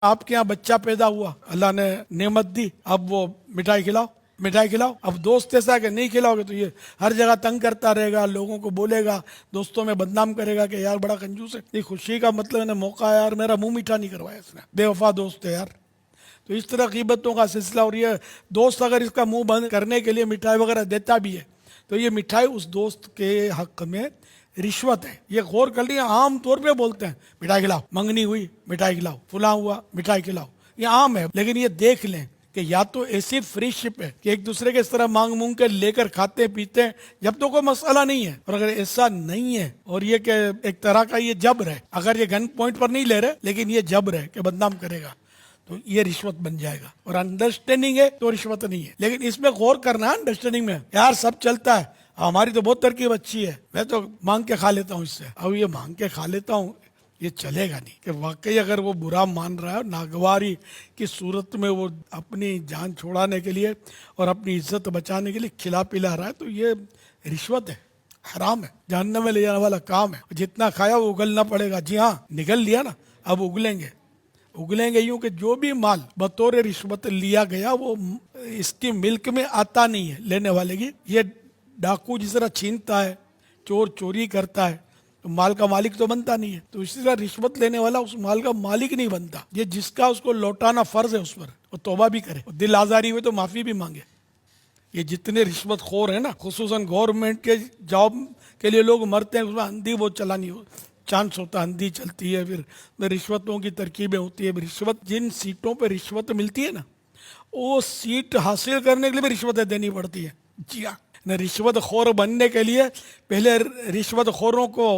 आपके यहाँ बच्चा पैदा हुआ, अल्लाह ने नेमत दी, अब वो मिठाई खिलाओ, मिठाई खिलाओ। अब दोस्त ऐसा है कि नहीं खिलाओगे तो ये हर जगह तंग करता रहेगा, लोगों को बोलेगा, दोस्तों में बदनाम करेगा कि यार बड़ा कंजूस है। ये खुशी का मतलब है मौका है यार, मेरा मुंह मीठा नहीं करवाया इसने, बेवफा दोस्त है यार। तो इस तरह ग़ीबतों का सिलसिला। और ये दोस्त अगर इसका मुंह बंद करने के लिए मिठाई वगैरह देता भी है तो ये मिठाई उस दोस्त के हक में रिश्वत है। ये गौर कर लिया, आम तौर पे बोलते हैं मिठाई खिलाओ, मंगनी हुई मिठाई खिलाओ, फुला हुआ मिठाई खिलाओ, ये आम है। लेकिन ये देख लें कि या तो ऐसी फ्रेंडशिप है कि एक दूसरे के इस तरह मांग मूंग के लेकर खाते पीते हैं जब तो कोई मसला नहीं है, और अगर ऐसा नहीं है और ये कि एक तरह का ये जबर है, अगर ये गन पॉइंट पर नहीं ले रहे लेकिन ये जबर है कि बदनाम करेगा, तो ये रिश्वत बन जाएगा। और अंडरस्टैंडिंग है तो रिश्वत नहीं है। लेकिन इसमें गौर करना है, अंडरस्टैंडिंग में यार सब चलता है, हमारी तो बहुत तरकीब अच्छी है, मैं तो मांग के खा लेता हूँ इससे, अब ये मांग के खा लेता हूँ, ये चलेगा नहीं। कि वाकई अगर वो बुरा मान रहा है, नागवारी की सूरत में वो अपनी जान छुड़ाने के लिए और अपनी इज्जत बचाने के लिए खिला पिला रहा है, तो ये रिश्वत है, हराम है, जहन्नम में ले जाने वाला काम है। जितना खाया वो उगलना पड़ेगा। जी हाँ, निगल लिया ना, अब उगलेंगे। उगलेंगे यूं कि जो भी माल बतौर रिश्वत लिया गया वो इसकी मिल्क में आता नहीं है लेने वाले की। ये डाकू जिस तरह छीनता है, चोर चोरी करता है, तो माल का मालिक तो बनता नहीं है। तो इसी तरह रिश्वत लेने वाला उस माल का मालिक नहीं बनता। ये जिसका उसको लौटाना फर्ज है उस पर वो तौबा भी करे, दिल आजारी हुए तो माफी भी मांगे। ये जितने रिश्वत खोर है ना, खुसूसन गवर्नमेंट के जॉब के लिए लोग मरते हैं, उसमें अंधी बहुत चलानी हो चांस होता है, अंधी चलती है, फिर रिश्वतों की तरकीबें होती है। रिश्वत, जिन सीटों पर रिश्वत मिलती है ना, वो सीट हासिल करने के लिए भी रिश्वतें देनी पड़ती है। जी हाँ, रिश्वत खोर बनने के लिए पहले रिश्वत खोरों को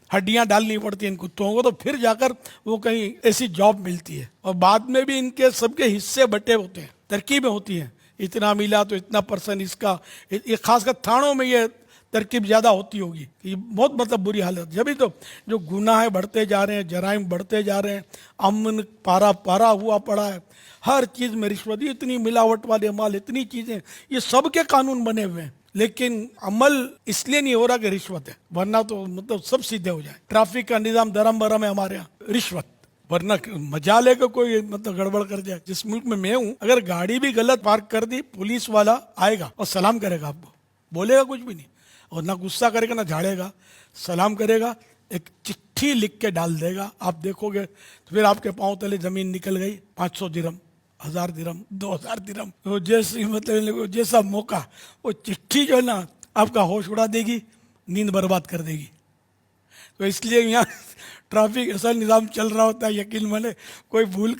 हड्डियां डालनी पड़ती हैं इन कुत्तों को, तो फिर जाकर वो कहीं ऐसी जॉब मिलती है। और बाद में भी इनके सबके हिस्से बटे होते हैं, तरकीबें होती हैं, इतना मिला तो इतना परसेंट इसका। ये खासकर थानों में ये तरकीब ज़्यादा होती होगी। ये बहुत मतलब बुरी हालत। जब भी तो जो गुनाह बढ़ते जा रहे हैं, जराइम बढ़ते जा रहे हैं, अमन पारा पारा हुआ पड़ा है, हर चीज़ में रिश्वत, इतनी मिलावट वाले माल, इतनी चीज़ें, ये सब के कानून बने हुए हैं, लेकिन अमल इसलिए नहीं हो रहा कि रिश्वत है, वरना तो मतलब सब सीधे हो जाए। ट्रैफिक का निज़ाम दरम बरम है हमारे यहाँ, रिश्वत, वरना मजा लेकर कोई मतलब गड़बड़ कर जाए। जिस मुल्क में मैं हूँ, अगर गाड़ी भी गलत पार्क कर दी, पुलिस वाला आएगा और सलाम करेगा, आपको बोलेगा कुछ भी नहीं, और ना गुस्सा करेगा ना झाड़ेगा, सलाम करेगा, एक चिट्ठी लिख के डाल देगा। आप देखोगे तो फिर आपके पांव तले जमीन निकल गई। 500 दिरहम, 1000 दिरहम, 2000 दिरहम, तो जैसे मतलब जैसा मौका, वो चिट्ठी जो है ना आपका होश उड़ा देगी, नींद बर्बाद कर देगी। तो इसलिए यहाँ ट्रैफिक ऐसा निज़ाम चल रहा होता है, यकीन माने कोई भूल